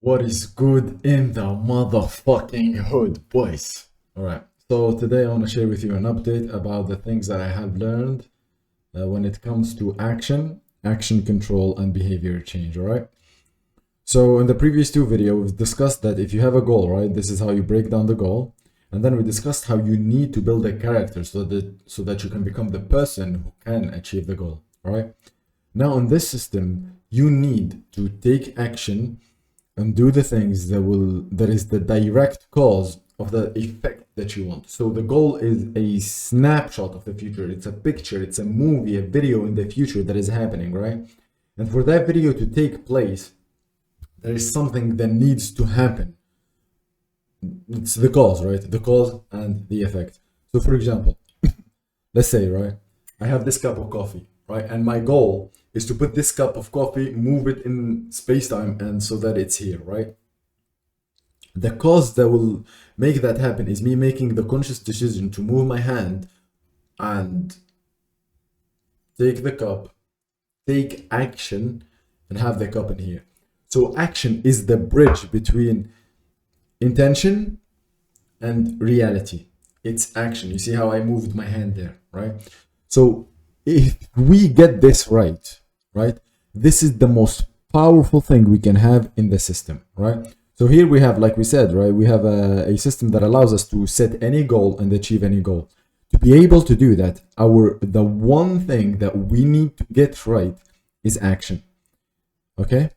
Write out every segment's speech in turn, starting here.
What is good in the motherfucking hood, boys? Alright, so today I want to share with you an update about the things that I have learned when it comes to action control, and behavior change, alright? So in the previous two videos, we've discussed that if you have a goal, right, this is how you break down the goal. And then we discussed how you need to build a character so that you can become the person who can achieve the goal, alright? Now in this system, you need to take action and do the things that is the direct cause of the effect that you want. So the goal is a snapshot of the future. It's a picture, it's a movie, a video in the future that is happening, right? And for that video to take place, there is something that needs to happen. It's the cause, right? The cause and the effect. So for example, let's say, right, I have this cup of coffee, right? And my goal is to put this cup of coffee, move it in space-time, and so that it's here, right? The cause that will make that happen is me making the conscious decision to move my hand and take the cup, take action, and have the cup in here. So action is the bridge between intention and reality. It's action. You see how I moved my hand there, right? So if we get this right, this is the most powerful thing we can have in the system, right? So here we have, like we said, right, we have a system that allows us to set any goal and achieve any goal. To be able to do that, the one thing that we need to get right is action. Okay?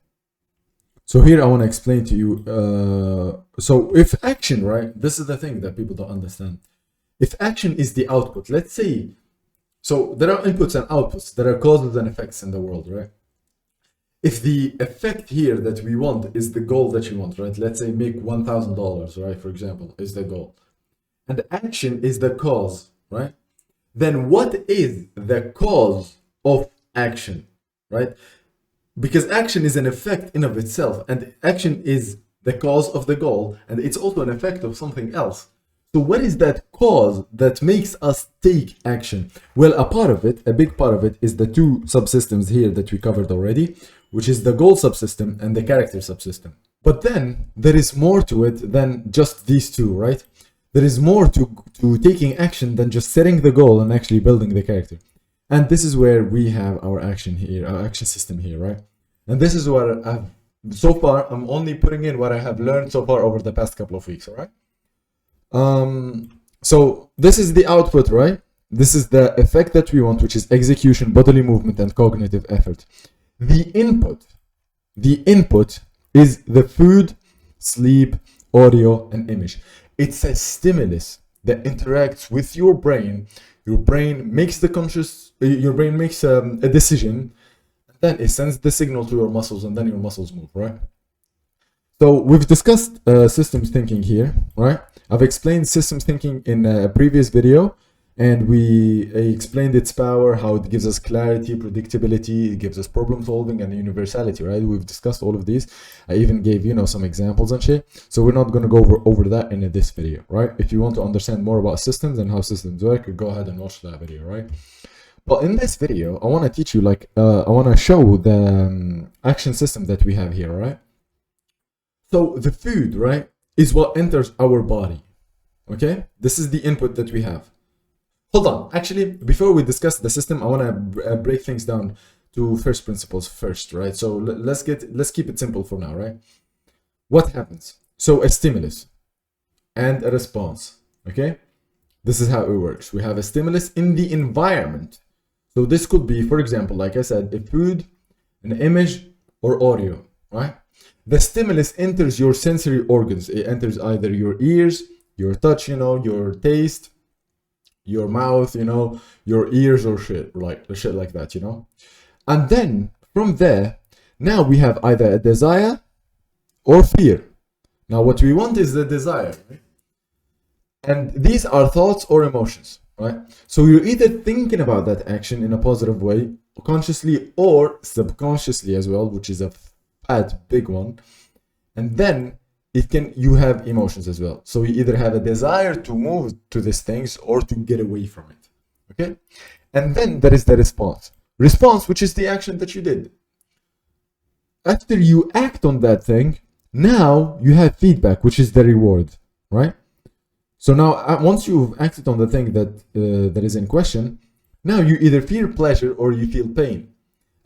So here I want to explain to you, so if action, right, this is the thing that people don't understand. If action is the output, let's say, so there are inputs and outputs, there are causes and effects in the world, right? If the effect here that we want is the goal that you want, right? Let's say make $1,000, right? For example, is the goal. And action is the cause, right? Then what is the cause of action, right? Because action is an effect in of itself, and action is the cause of the goal, and it's also an effect of something else. So what is that cause that makes us take action? Well, a big part of it is the two subsystems here that we covered already, which is the goal subsystem and the character subsystem. But then there is more to it than just these two, right? There is more to taking action than just setting the goal and actually building the character. And this is where we have our action here, our action system here, right? And this is what so far, I'm only putting in what I have learned so far over the past couple of weeks, all right? So this is the output, right? This is the effect that we want, which is execution, bodily movement, and cognitive effort. The input is the food, sleep, audio, and image. It's a stimulus that interacts with your brain. Your brain makes a decision, and then it sends the signal to your muscles, and then your muscles move, right? So we've discussed systems thinking here, right? I've explained systems thinking in a previous video, and we explained its power, how it gives us clarity, predictability, it gives us problem solving, and universality, right? We've discussed all of these. I even gave, some examples and shit. So we're not going to go over that in this video, right? If you want to understand more about systems and how systems work, go ahead and watch that video, right? But in this video, I want to teach you, I want to show the action system that we have here, right? So the food, right, is what enters our body, okay? This is the input that we have. Hold on, actually, before we discuss the system, I want to break things down to first principles first, right? So let's keep it simple for now, right? What happens? So a stimulus and a response, okay? This is how it works. We have a stimulus in the environment. So this could be, for example, like I said, a food, an image, or audio, right? The stimulus enters your sensory organs. It enters either your ears, your touch, your taste, your mouth, your ears, or shit like that, And then from there, now we have either a desire or fear. Now what we want is the desire, right? And these are thoughts or emotions, right? So you're either thinking about that action in a positive way, consciously or subconsciously as well, which is a big one. And then you have emotions as well. So you either have a desire to move to these things or to get away from it, okay? And then there is the response, which is the action that you did. After you act on that thing, Now you have feedback, which is the reward, right? So now once you've acted on the thing that is in question, now you either feel pleasure or you feel pain.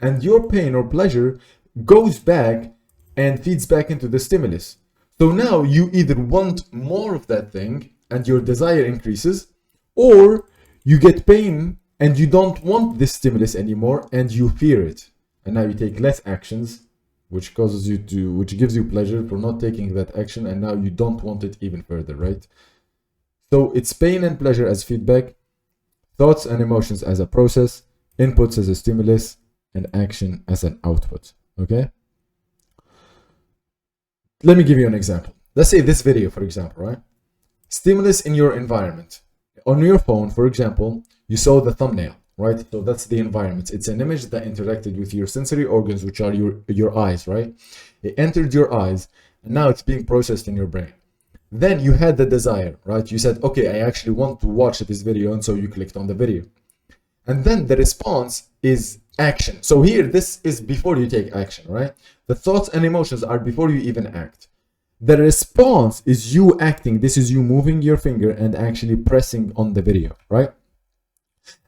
And your pain or pleasure goes back and feeds back into the stimulus. So now you either want more of that thing and your desire increases, or you get pain and you don't want this stimulus anymore and you fear it. And now you take less actions, which gives you pleasure for not taking that action, and now you don't want it even further, right? So it's pain and pleasure as feedback, thoughts and emotions as a process, inputs as a stimulus, and action as an output, okay? Let me give you an example. Let's say this video, for example, right? Stimulus in your environment. On your phone, for example, you saw the thumbnail, right? So that's the environment. It's an image that interacted with your sensory organs, which are your eyes, right? It entered your eyes, and now it's being processed in your brain. Then you had the desire, right? You said, okay, I actually want to watch this video, and so you clicked on the video. And then the response is action. So here, this is before you take action, right? The thoughts and emotions are before you even act. The response is you acting. This is you moving your finger and actually pressing on the video, right?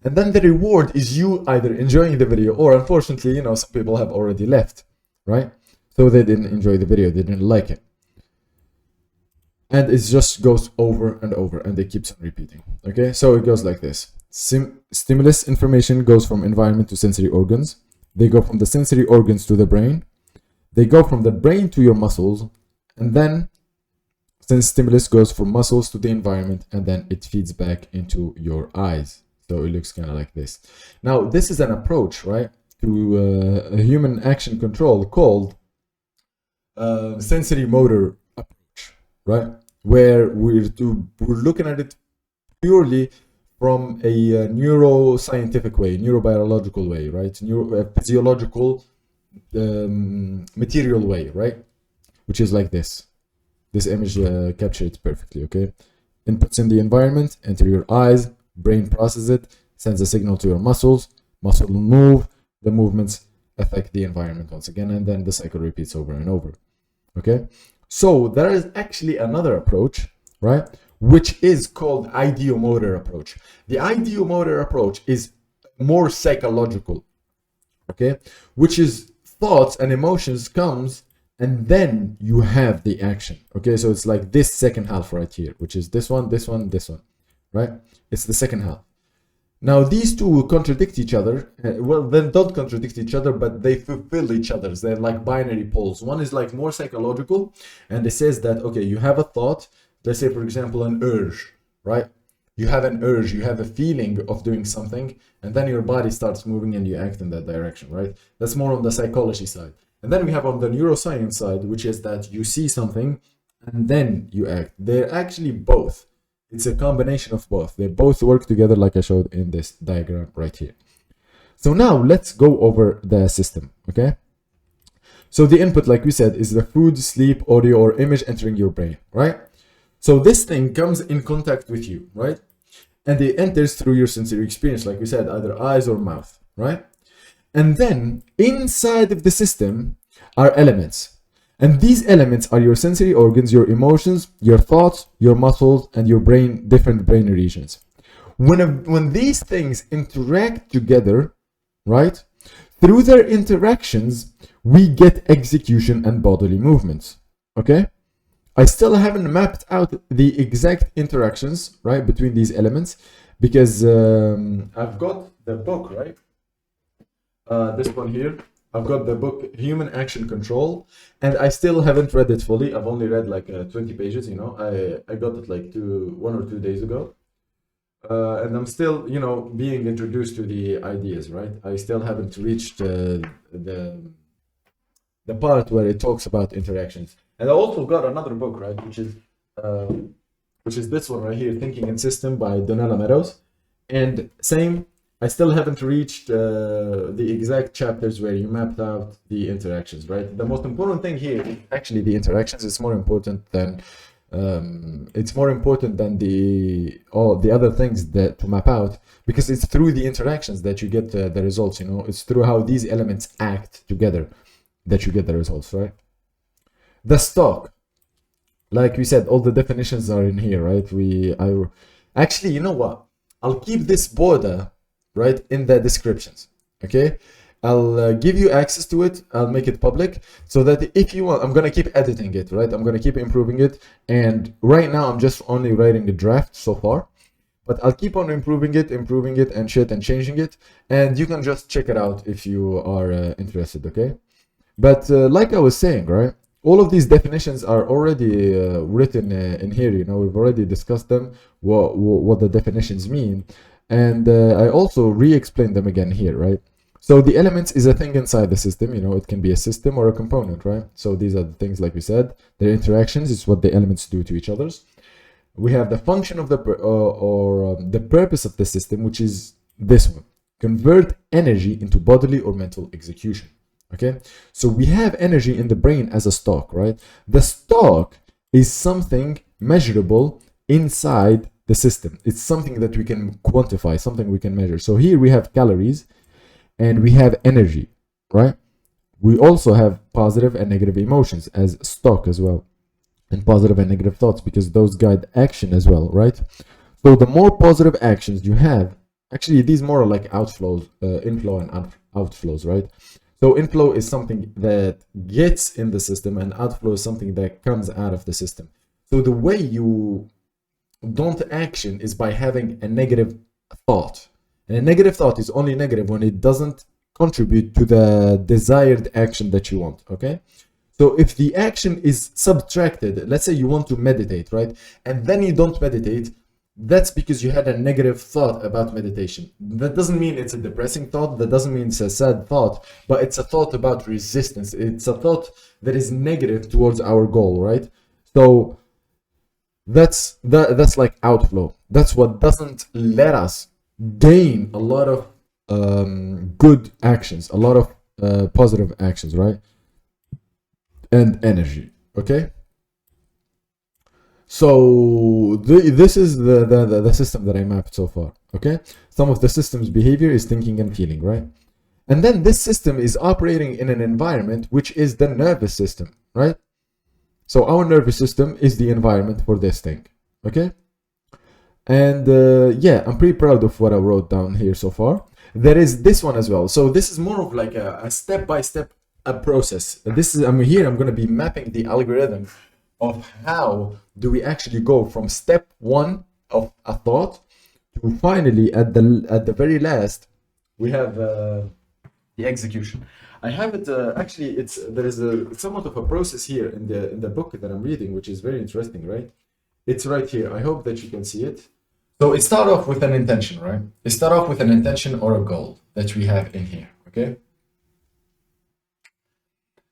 And then the reward is you either enjoying the video, or unfortunately, you know, some people have already left, right? So they didn't enjoy the video, they didn't like it. And it just goes over and over, and it keeps on repeating, okay? So it goes like this. Stimulus information goes from environment to sensory organs. They go from the sensory organs to the brain. They go from the brain to your muscles. And then since stimulus goes from muscles to the environment, and then it feeds back into your eyes. So it looks kind of like this. Now, this is an approach, right, to a human action control called sensory motor approach, right? Where we're looking at it purely from a neuroscientific way, neurobiological way, right? Physiological, material way, right? Which is like this. This image captures it perfectly, okay? Inputs in the environment, enter your eyes, brain processes it, sends a signal to your muscles, muscle will move, the movements affect the environment once again, and then the cycle repeats over and over, okay? So there is actually another approach, right? Which is called ideomotor approach. The ideomotor approach is more psychological, okay? Which is thoughts and emotions comes, and then you have the action, okay? So it's like this second half right here, which is this one, this one, this one, right? It's the second half. Now these two will contradict each other. Well, they don't contradict each other, but they fulfill each other. They're like binary poles. One is like more psychological, and it says that, okay, you have a thought, let's say for example an urge, right? You have an urge, you have a feeling of doing something, and then your body starts moving and you act in that direction, right? That's more on the psychology side. And then we have on the neuroscience side, which is that you see something and then you act. They're actually both. It's a combination of both. They both work together like I showed in this diagram right here. So now let's go over the system, okay? So the input, like we said, is the food, sleep, audio, or image entering your brain, right? So this thing comes in contact with you, right? And it enters through your sensory experience, like we said, either eyes or mouth, right? And then inside of the system are elements. And these elements are your sensory organs, your emotions, your thoughts, your muscles, and your brain, different brain regions. When these things interact together, right? Through their interactions, we get execution and bodily movements, okay? I still haven't mapped out the exact interactions, right, between these elements, because I've got the book, right? This one here. I've got the book Human Action Control, and I still haven't read it fully. I've only read like 20 pages, you know. I got it like 1 or 2 days ago. And I'm still, you know, being introduced to the ideas, right? I still haven't reached the part where it talks about interactions. And I also got another book, right, which is this one right here, Thinking in System by Donella Meadows. And same, I still haven't reached the exact chapters where you mapped out the interactions, right? The most important thing here is actually the interactions. It's more important than all the other things that to map out, because it's through the interactions that you get the results, you know. It's through how these elements act together that you get the results, right? The stock, like we said, all the definitions are in here, right? Actually, you know what? I'll keep this border right in the descriptions. Okay, I'll give you access to it. I'll make it public so that if you want, I'm gonna keep editing it, right? I'm gonna keep improving it. And right now, I'm just only writing the draft so far, but I'll keep on improving it and shit and changing it. And you can just check it out if you are interested. Okay, but like I was saying, right? All of these definitions are already written in here. You know, we've already discussed them, what the definitions mean, and I also re-explained them again here, right? So the elements is a thing inside the system. You know, it can be a system or a component, right? So these are the things, like we said, their interactions is what the elements do to each others. We have the function of the the purpose of the system, which is this one: convert energy into bodily or mental execution. Okay, so we have energy in the brain as a stock, right? The stock is something measurable inside the system. It's something that we can quantify, something we can measure. So here we have calories and we have energy, right? We also have positive and negative emotions as stock as well, and positive and negative thoughts, because those guide action as well, right? So the more positive actions you have, actually these more are like outflows, inflow and outflows, right? So inflow is something that gets in the system, and outflow is something that comes out of the system. So the way you don't action is by having a negative thought. And a negative thought is only negative when it doesn't contribute to the desired action that you want, okay? So if the action is subtracted, let's say you want to meditate, right? And then you don't meditate, that's because you had a negative thought about meditation. That doesn't mean it's a depressing thought. That doesn't mean it's a sad thought, but it's a thought about resistance. It's a thought that is negative towards our goal, right? So that's like outflow. That's what doesn't let us gain a lot of good actions, a lot of positive actions, right? And energy, okay? So this is the system that I mapped so far, okay? Some of the system's behavior is thinking and feeling, right? And then this system is operating in an environment which is the nervous system, right? So our nervous system is the environment for this thing, okay? And yeah, I'm pretty proud of what I wrote down here so far. There is this one as well. So this is more of like a step-by-step process. This is, I'm going to be mapping the algorithm of how do we actually go from step one of a thought to finally at the very last we have the execution. I have it actually there is somewhat of a process here in the book that I'm reading, which is very interesting, right? It's right here. I hope that you can see it. So it starts off with an intention, right? It starts off with an intention or a goal that we have in here, okay?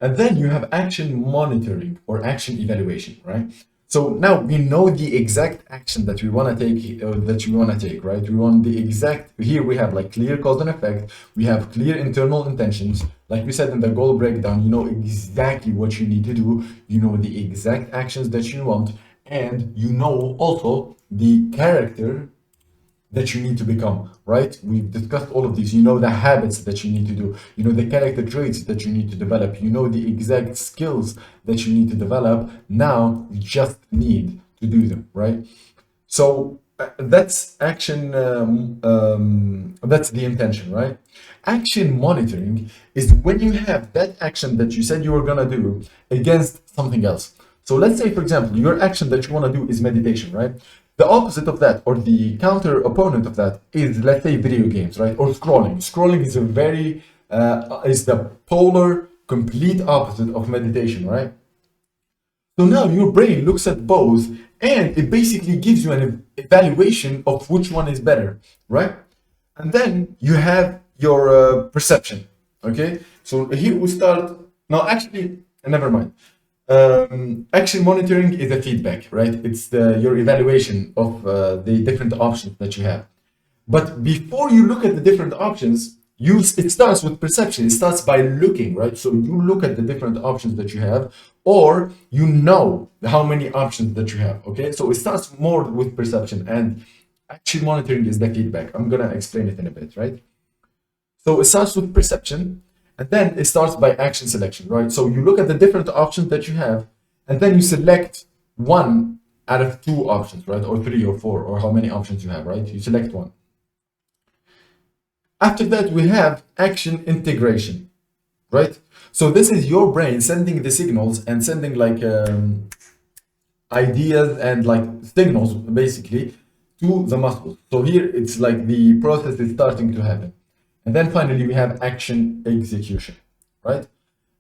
And then you have action monitoring or action evaluation, right? So now we know the exact action that we want to take, right? We want the exact, here we have like clear cause and effect. We have clear internal intentions. Like we said in the goal breakdown, you know exactly what you need to do. You know the exact actions that you want. And you know also the character that you need to become, right? We've discussed all of these. You know the habits that you need to do. You know the character traits that you need to develop. You know the exact skills that you need to develop. Now you just need to do them, right? So that's action, that's the intention, right? Action monitoring is when you have that action that you said you were gonna do against something else. So let's say, for example, your action that you wanna do is meditation, right? The opposite of that, or the counter opponent of that, is, let's say, video games, right? Or scrolling. Scrolling is is the polar, complete opposite of meditation, right? So now your brain looks at both, and it basically gives you an evaluation of which one is better, right? And then you have your perception, okay? So here we start. No, actually, never mind. Action monitoring is a feedback, right? It's your evaluation of the different options that you have. But before you look at the different options, it starts with perception. It starts by looking, right? So you look at the different options that you have, or you know how many options that you have, okay? So it starts more with perception, and action monitoring is the feedback. I'm gonna explain it in a bit, right? So it starts with perception, and then it starts by action selection, right? So you look at the different options that you have, and then you select one out of two options, right? Or three or four, or how many options you have, right? You select one. After that, we have action integration, right? So this is your brain sending the signals and sending like ideas and like signals basically to the muscles. So here it's like the process is starting to happen. And then finally we have action execution, right?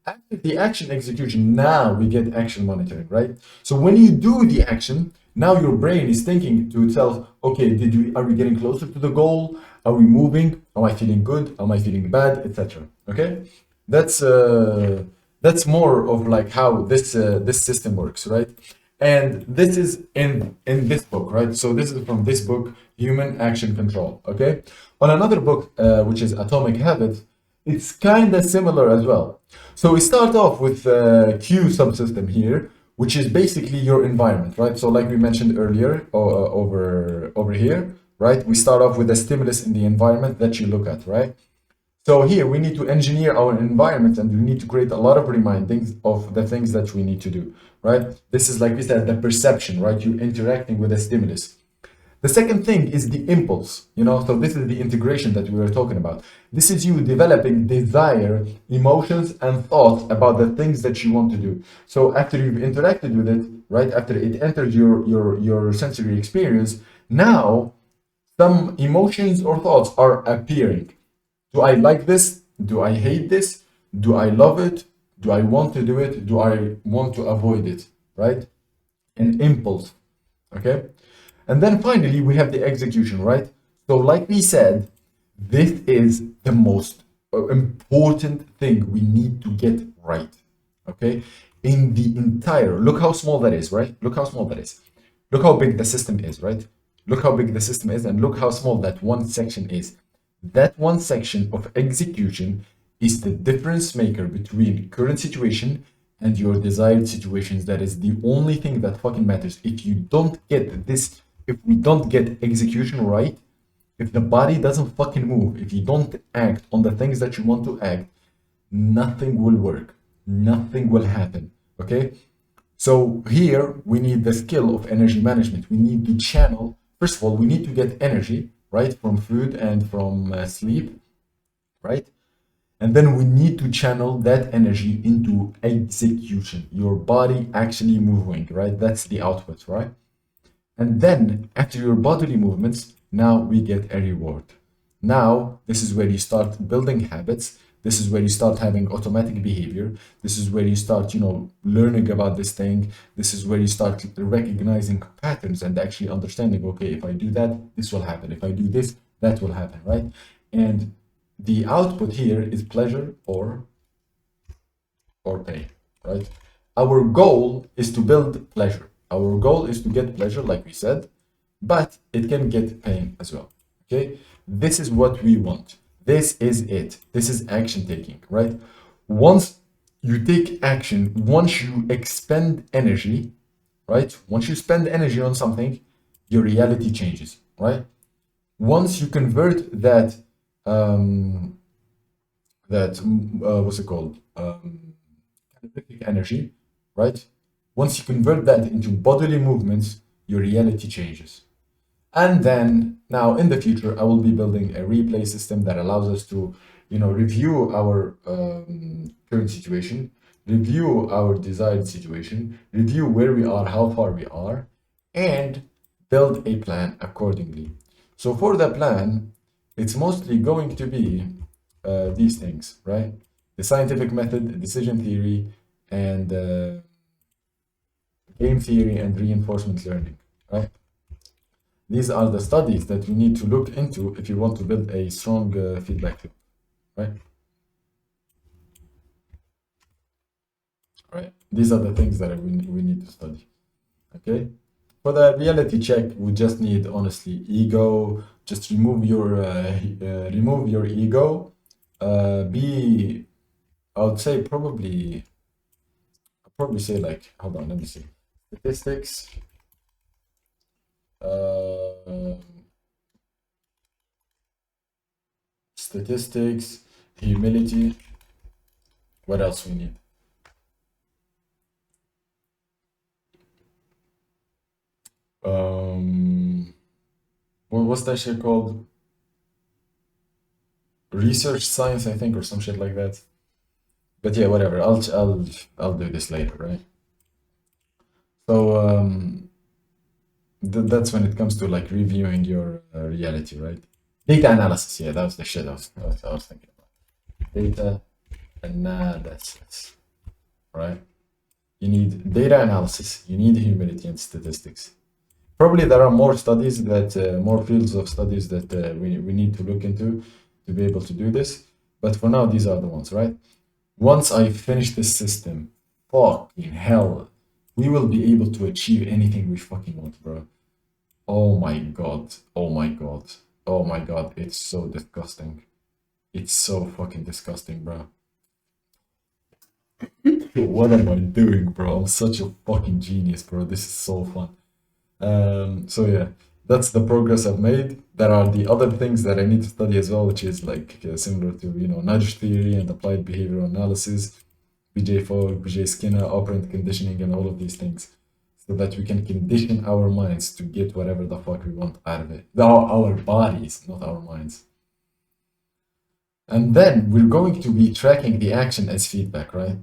After the action execution, now we get action monitoring, right? So when you do the action, now your brain is thinking to itself, okay, are we getting closer to the goal? Are we moving? Am I feeling good? Am I feeling bad? Etc. Okay, that's more of like how this system works, right? And this is in this book, right? So this is from this book, Human Action Control. Okay, on another book, which is Atomic Habits, it's kind of similar as well. So we start off with the Q subsystem here, which is basically your environment, right? So like we mentioned earlier, over here, right? We start off with a stimulus in the environment that you look at, right? So here we need to engineer our environment, and we need to create a lot of remindings of the things that we need to do, right? This is like we said, the perception, right? You're interacting with a stimulus. The second thing is the impulse, so this is the integration that we were talking about. This is you developing desire, emotions, and thoughts about the things that you want to do. So after you've interacted with it, right, after it enters your sensory experience, now some emotions or thoughts are appearing. Do I like this? Do I hate this? Do I love it? Do I want to do it? Do I want to avoid it? Right? An impulse. Okay? And then finally, we have the execution, right? So, like we said, this is the most important thing we need to get right. Okay? In the entire, look how small that is, right? Look how small that is. Look how big the system is, right? Look how big the system is, and look how small that one section is. That one section of execution is the difference maker between current situation and your desired situations. That is the only thing that fucking matters. If you don't get this, if we don't get execution right, if the body doesn't fucking move, if you don't act on the things that you want to act, nothing will work. Nothing will happen. Okay? So here we need the skill of energy management. We need to channel. First of all, we need to get energy, right, from food and from sleep, right? And then we need to channel that energy into execution, your body actually moving, right? That's the output, right? And then after your bodily movements, now we get a reward. Now, this is where you start building habits. This is where you start having automatic behavior. This is where you start, learning about this thing. This is where you start recognizing patterns and actually understanding, okay, if I do that, this will happen. If I do this, that will happen, right? And the output here is pleasure or pain, right? Our goal is to build pleasure. Our goal is to get pleasure, like we said, but it can get pain as well. Okay, this is what we want. This is it. This is action taking, right? Once you take action, once you expend energy, right? Once you spend energy on something, your reality changes, right? Once you convert that, what's it called? Kinetic energy, right? Once you convert that into bodily movements, your reality changes. And then now in the future, I will be building a replay system that allows us to, review our current situation, review our desired situation, review where we are, how far we are, and build a plan accordingly. So for the plan, it's mostly going to be these things, right? The scientific method, decision theory, and game theory and reinforcement learning, right? These are the studies that you need to look into if you want to build a strong feedback loop, right? Right. These are the things that we need to study, okay? For the reality check, we just need, honestly, ego. Just remove your ego. Be, I would say I'd probably say like, hold on, let me see. Statistics. Statistics, humility. What else we need? What's that shit called? Research science, I think, or some shit like that. But yeah, whatever. I'll do this later, right? So that's when it comes to like reviewing your reality, right? Data analysis. Yeah, that was the shit I was thinking about. Data analysis, right? You need data analysis. You need humility and statistics. Probably there are more studies that more fields of studies that we need to look into to be able to do this. But for now, these are the ones, right? Once I finish this system, fucking hell, we will be able to achieve anything we fucking want, bro. Oh my god. Oh my god. Oh my god. It's so disgusting. It's so fucking disgusting, bro. What am I doing, bro? I'm such a fucking genius, bro. This is so fun. So yeah, that's the progress I've made. There are the other things that I need to study as well, which is like similar to, you know, nudge theory and applied behavioral analysis, BJ Fogg, BJ Skinner, operant conditioning, and all of these things, so that we can condition our minds to get whatever the fuck we want out of it. Our bodies, not our minds. And then we're going to be tracking the action as feedback, right?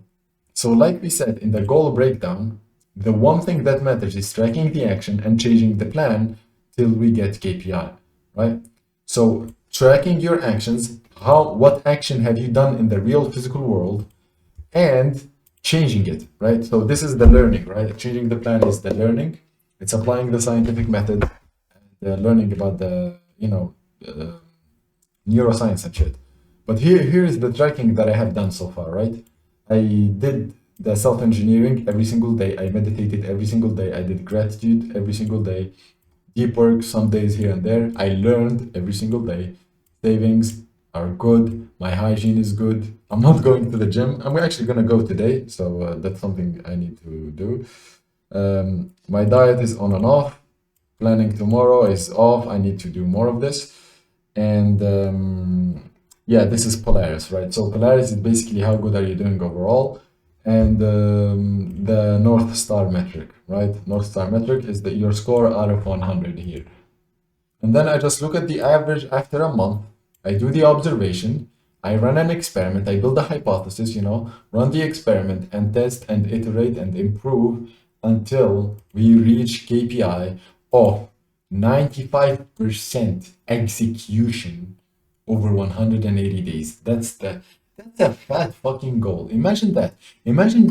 So like we said in the goal breakdown, the one thing that matters is tracking the action and changing the plan till we get KPI, right? So tracking your actions, what action have you done in the real physical world, and changing it, right? So this is the learning, right? Changing the plan is the learning. It's applying the scientific method and learning about the, you know, neuroscience and shit. But here is the tracking that I have done so far, right? I did the self-engineering every single day. I meditated every single day. I did gratitude every single day. Deep work some days here and there. I learned every single day. Savings are good. My hygiene is good. I'm not going to the gym. I'm actually going to go today. So that's something I need to do. My diet is on and off. Planning tomorrow is off. I need to do more of this. And yeah, this is Polaris, right? So Polaris is basically how good are you doing overall, and the North Star metric, right? North Star metric is your score out of 100 here. And then I just look at the average after a month. I do the observation. I run an experiment. I build a hypothesis, you know, run the experiment and test and iterate and improve until we reach KPI of 95% execution over 180 days. That's a fat fucking goal. Imagine that. Imagine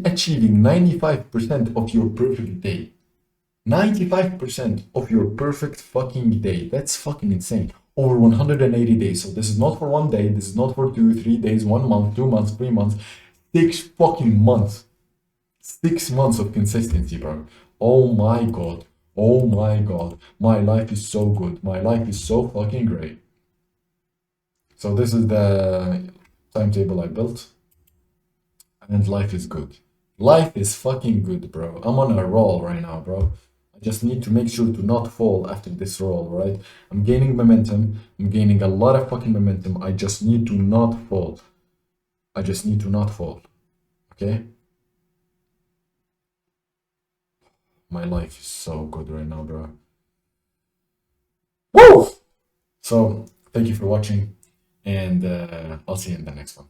achieving 95% of your perfect day. 95% of your perfect fucking day. That's fucking insane. Over 180 days. So this is not for one day. This is not for 2, 3 days, 1 month, 2 months, 3 months, 6 fucking months. 6 months of consistency, bro. Oh my god. Oh my god. My life is so good. My life is so fucking great. So this is the timetable I built. And life is good. Life is fucking good, bro. I'm on a roll right now, bro. I just need to make sure to not fall after this roll, right? I'm gaining momentum. I'm gaining a lot of fucking momentum. I just need to not fall. I just need to not fall. Okay? My life is so good right now, bro. Woo! So, thank you for watching, and I'll see you in the next one.